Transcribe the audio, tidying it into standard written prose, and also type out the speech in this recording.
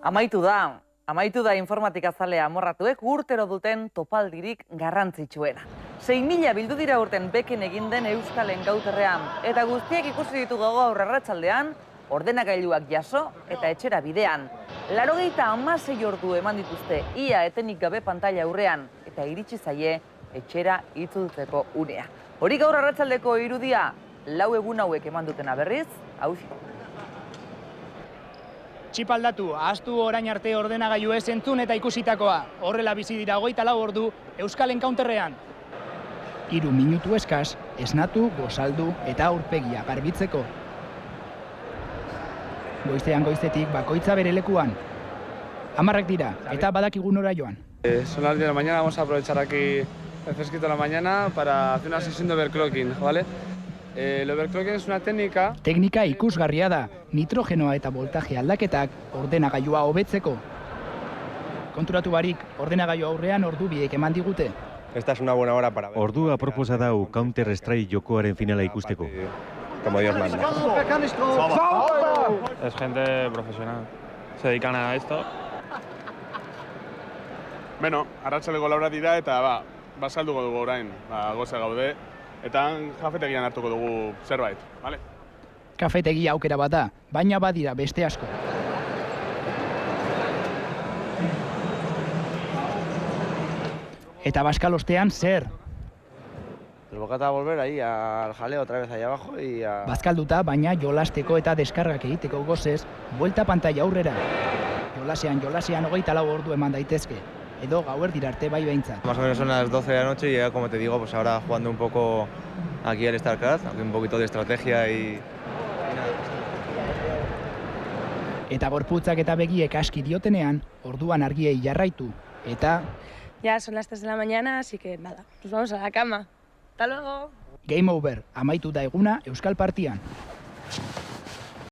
Amaitu da informatika zalea amorratuek urtero duten topaldirik garrantzitsuena. 6.000 bildu dira urten beken egin den Euskalen Gauterrean, eta guztiek ikusi ditugu gaur arratsaldean, ordenagailuak jaso eta etxera bidean. 96 ordu eman dituzte ia etenik gabe pantaila aurrean, eta iritsi zaie etxera itzultzeko unea. Hori gaur arratsaldeko irudia, 4 egun hauek eman dutena berriz, hauxe. Txip aldatu, ahaztu orain arte ordenagailu ez entzun eta ikusitakoa. Horrela bizi dira 24 ordu Euskal Encounterrean. 3 minutu eskas, esnatu, gozaldu eta aurpegia garbitzeko. Goizetik bakoitza bere lekuan. 10 dira eta badakigu nora joan. Son las 10 de la mañana, vamos a aprovechar aquí el fresquito de la mañana para hacer una sesión de overclocking, ¿vale? El overclocking es una técnica... Teknika ikusgarria da, nitrogenoa eta voltaje aldaketak ordenagailua hobetzeko. Konturatu barik, ordenagailu aurrean ordu biek eman digute. Esta es una buena hora para ver. Ordua aproposa dau Counter-Strike jokoaren finala ikusteko. Como Dios manda. Es gente profesional, se dedican a esto. Beno, arratsaldeko laura dira eta basalduko dugu orain, goze gaude. Eta kafetegian hartuko dugu zerbait, bale? Kafetegia aukera bat da, baina badira beste asko. Eta baskalostean zer? Nos bocata a volver ahí al jaleo otra vez allá abajo y a... Bazkalduta, baina jolasteko eta deskargak egiteko gozez, buelta pantalla aurrera. Jolasean 24 ordu eman daitezke. Edo gauer dira arte bai behintzat. Más o menos son las 12 de la noche y ya, como te digo, pues ahora jugando un poco aquí al StarCraft, aunque un poquito de estrategia y... Eta gorputzak eta begiek aski diotenean, orduan argiei jarraitu. Eta... Ya son las 3 de la mañana, así que nada, nos vamos a la cama. ¡Hasta luego! Game over, amaitu da eguna Euskal Partian.